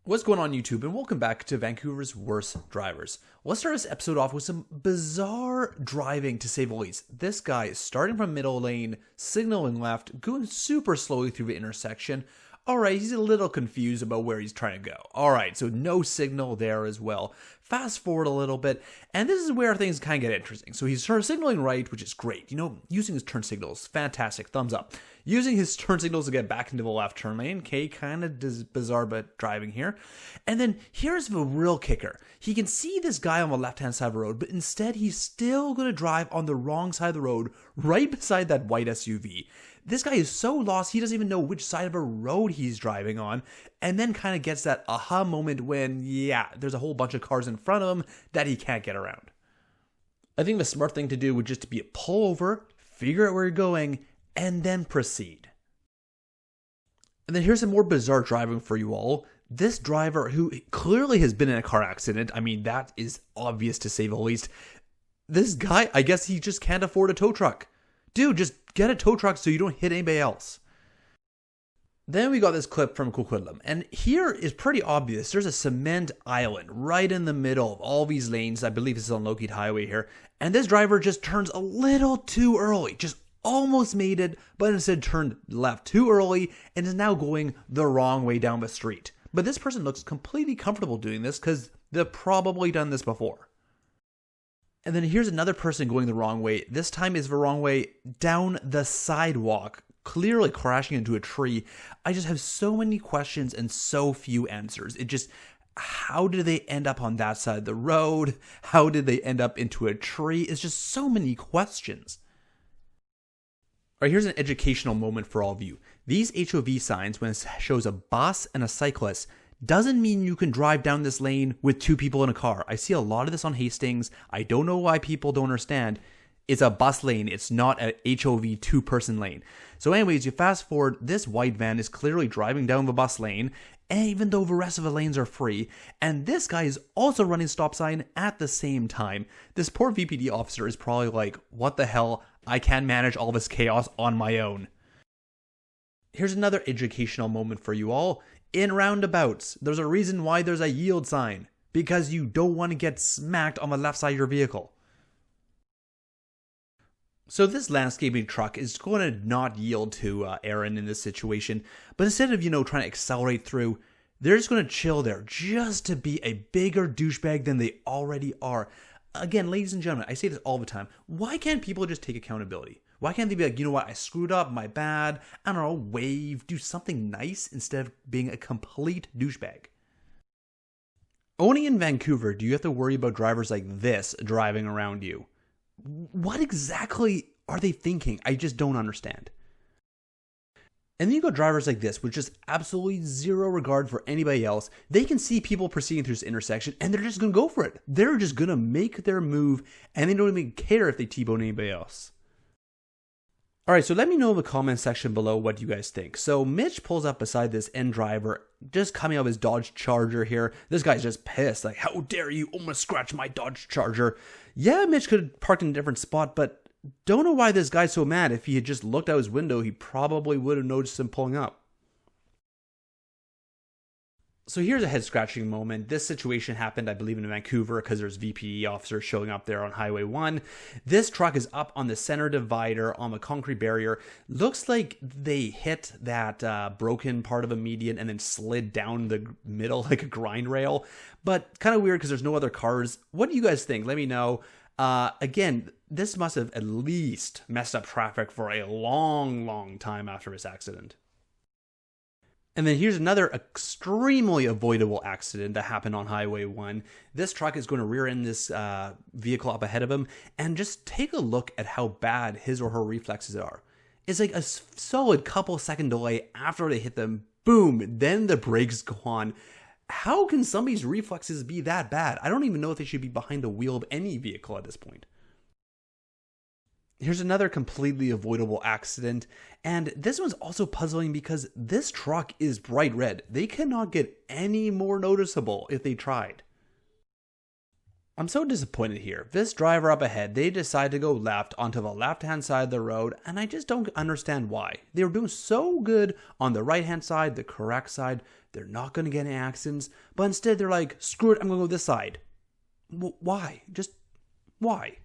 What's going on YouTube, and welcome back to Vancouver's Worst Drivers. Let's start this episode off with some bizarre driving, to say the least. This guy is starting from middle lane, signaling left, going super slowly through the intersection. Alright, he's a little confused about where he's trying to go. Alright, so no signal there as well. Fast forward a little bit, and this is where things kind of get interesting. So he's signaling right, which is great. You know, using his turn signals, fantastic, thumbs up. Using his turn signals to get back into the left turn lane, okay, kind of bizarre but driving here. And then here's the real kicker. He can see this guy on the left-hand side of the road, but instead he's still going to drive on the wrong side of the road, right beside that white SUV. This guy is so lost, he doesn't even know which side of a road he's driving on, and then kind of gets that aha moment when, yeah, there's a whole bunch of cars in front of him that he can't get around. I think the smart thing to do would just be pull over, figure out where you're going, and then proceed. And then here's some more bizarre driving for you all. This driver, who clearly has been in a car accident, I mean, that is obvious to say the least. This guy, I guess he just can't afford a tow truck. Dude, just get a tow truck so you don't hit anybody else. Then we got this clip from Coquitlam, and here is pretty obvious. There's a cement island right in the middle of all these lanes. I believe this is on Lockheed Highway here. And this driver just turns a little too early, just almost made it, but instead turned left too early and is now going the wrong way down the street. But this person looks completely comfortable doing this because they've probably done this before. And then here's another person going the wrong way. This time is the wrong way down the sidewalk, clearly crashing into a tree. I just have so many questions and so few answers. How did they end up on that side of the road? How did they end up into a tree? It's just so many questions. All right, here's an educational moment for all of you. These HOV signs, when it shows a bus and a cyclist, doesn't mean you can drive down this lane with two people in a car. I see a lot of this on Hastings. I don't know why people don't understand. It's a bus lane. It's not a HOV two-person lane. So anyways, you fast forward, this white van is clearly driving down the bus lane, and even though the rest of the lanes are free, and this guy is also running stop sign at the same time. This poor VPD officer is probably like, what the hell? I can't manage all this chaos on my own. Here's another educational moment for you all. In roundabouts, there's a reason why there's a yield sign. Because you don't want to get smacked on the left side of your vehicle. So this landscaping truck is going to not yield to Aaron in this situation. But instead of, trying to accelerate through, they're just going to chill there just to be a bigger douchebag than they already are. Again, ladies and gentlemen, I say this all the time. Why can't people just take accountability? Why can't they be like, you know what, I screwed up, my bad, I don't know, wave, do something nice instead of being a complete douchebag? Only in Vancouver do you have to worry about drivers like this driving around you. What exactly are they thinking? I just don't understand. And then you got drivers like this with just absolutely zero regard for anybody else. They can see people proceeding through this intersection and they're just going to go for it. They're just going to make their move and they don't even care if they T-bone anybody else. Alright, so let me know in the comment section below what you guys think. So Mitch pulls up beside this end driver, just coming out of his Dodge Charger here. This guy's just pissed, like, how dare you almost scratch my Dodge Charger. Yeah, Mitch could have parked in a different spot, but don't know why this guy's so mad. If he had just looked out his window, he probably would have noticed him pulling up. So here's a head-scratching moment. This situation happened, I believe, in Vancouver because there's VPD officers showing up there on Highway 1. This truck is up on the center divider on the concrete barrier. Looks like they hit that broken part of a median and then slid down the middle like a grind rail. But kind of weird because there's no other cars. What do you guys think? Let me know. Again, this must have at least messed up traffic for a long time after this accident. And then here's another extremely avoidable accident that happened on Highway 1. This truck is going to rear end this vehicle up ahead of him. And just take a look at how bad his or her reflexes are. It's like a solid couple second delay after they hit them. Boom, then the brakes go on. How can somebody's reflexes be that bad? I don't even know if they should be behind the wheel of any vehicle at this point. Here's another completely avoidable accident, and this one's also puzzling because this truck is bright red. They cannot get any more noticeable if they tried. I'm so disappointed here. This driver up ahead, they decide to go left onto the left-hand side of the road, and I just don't understand why. They were doing so good on the right-hand side, the correct side. They're not going to get any accidents, but instead they're like, screw it, I'm going to go this side. Why? Just why?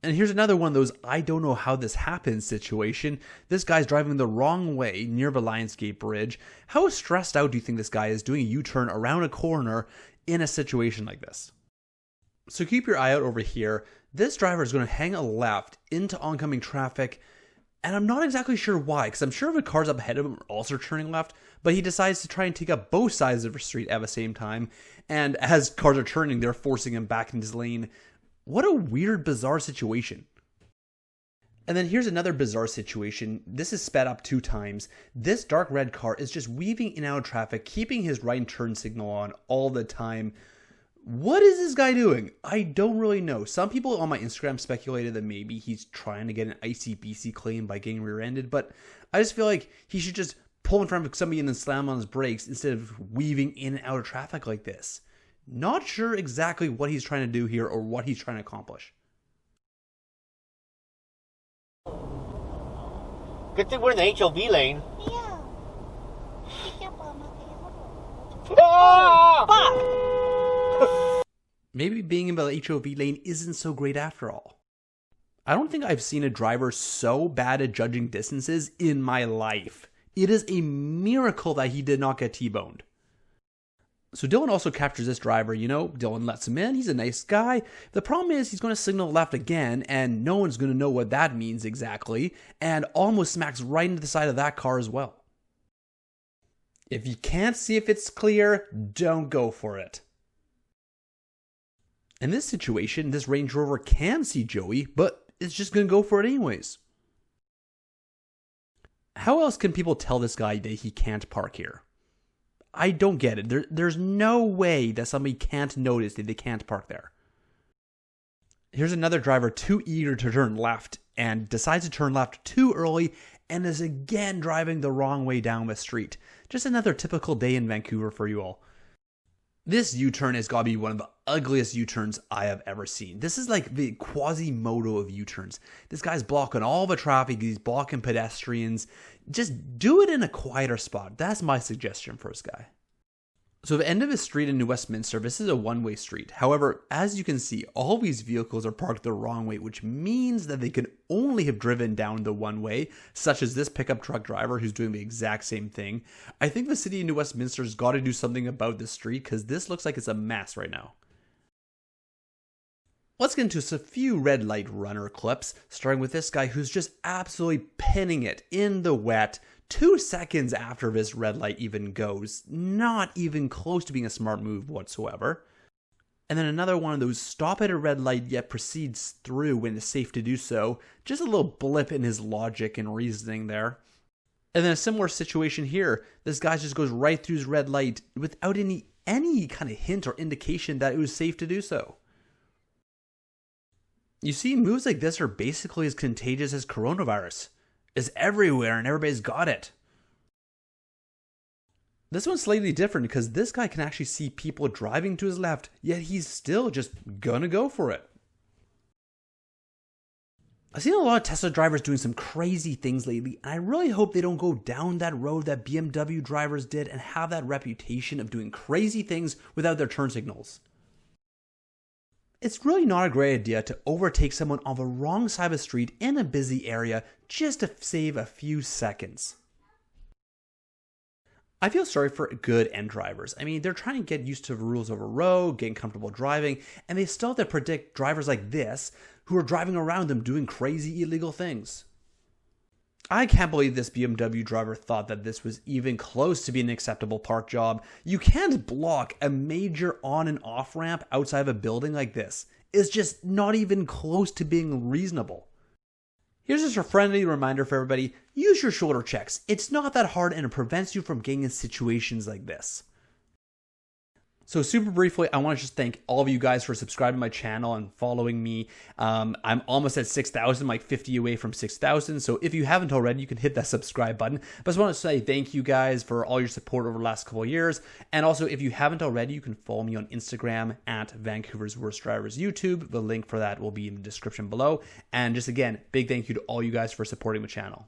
And here's another one of those I don't know how this happened situation. This guy's driving the wrong way near the Lionsgate Bridge. How stressed out do you think this guy is doing a U-turn around a corner in a situation like this? So keep your eye out over here. This driver is going to hang a left into oncoming traffic, and I'm not exactly sure why, because I'm sure the cars up ahead of him are also turning left, but he decides to try and take up both sides of the street at the same time, and as cars are turning, they're forcing him back into his lane. What a weird, bizarre situation. And then here's another bizarre situation. This is sped up 2 times. This dark red car is just weaving in and out of traffic, keeping his right turn signal on all the time. What is this guy doing? I don't really know. Some people on my Instagram speculated that maybe he's trying to get an ICBC claim by getting rear-ended, but I just feel like he should just pull in front of somebody and then slam on his brakes instead of weaving in and out of traffic like this. Not sure exactly what he's trying to do here or what he's trying to accomplish. Good thing we're in the HOV lane. Yeah. Ah! Maybe being in the HOV lane isn't so great after all. I don't think I've seen a driver so bad at judging distances in my life. It is a miracle that he did not get T-boned. So Dylan also captures this driver, Dylan lets him in, he's a nice guy. The problem is he's going to signal left again, and no one's going to know what that means exactly, and almost smacks right into the side of that car as well. If you can't see if it's clear, don't go for it. In this situation, this Range Rover can see Joey, but it's just going to go for it anyways. How else can people tell this guy that he can't park here? I don't get it. There's no way that somebody can't notice that they can't park there. Here's another driver too eager to turn left and decides to turn left too early and is again driving the wrong way down the street. Just another typical day in Vancouver for you all. This U-turn has got to be one of the ugliest U-turns I have ever seen. This is like the Quasimodo of U-turns. This guy's blocking all the traffic. He's blocking pedestrians. Just do it in a quieter spot. That's my suggestion for this guy. So the end of the street in New Westminster, this is a one-way street. However, as you can see, all these vehicles are parked the wrong way, which means that they can only have driven down the one way, such as this pickup truck driver who's doing the exact same thing. I think the city of New Westminster has got to do something about this street because this looks like it's a mess right now. Let's get into a few red light runner clips, starting with this guy who's just absolutely pinning it in the wet 2 seconds after this red light even goes. Not even close to being a smart move whatsoever. And then another one of those stop at a red light yet proceeds through when it's safe to do so. Just a little blip in his logic and reasoning there. And then a similar situation here. This guy just goes right through his red light without any kind of hint or indication that it was safe to do so. You see, moves like this are basically as contagious as coronavirus. It's everywhere and everybody's got it. This one's slightly different because this guy can actually see people driving to his left, yet he's still just gonna go for it. I've seen a lot of Tesla drivers doing some crazy things lately, and I really hope they don't go down that road that BMW drivers did and have that reputation of doing crazy things without their turn signals. It's really not a great idea to overtake someone on the wrong side of the street in a busy area just to save a few seconds. I feel sorry for good end drivers. I mean, they're trying to get used to the rules of a road, getting comfortable driving, and they still have to predict drivers like this who are driving around them doing crazy illegal things. I can't believe this BMW driver thought that this was even close to being an acceptable park job. You can't block a major on and off ramp outside of a building like this. It's just not even close to being reasonable. Here's just a friendly reminder for everybody, use your shoulder checks. It's not that hard and it prevents you from getting in situations like this. So super briefly, I want to just thank all of you guys for subscribing to my channel and following me. I'm almost at 6,000, like 50 away from 6,000. So if you haven't already, you can hit that subscribe button. But I just want to say thank you guys for all your support over the last couple of years. And also, if you haven't already, you can follow me on Instagram at Vancouver's Worst Drivers YouTube. The link for that will be in the description below. And just again, big thank you to all you guys for supporting the channel.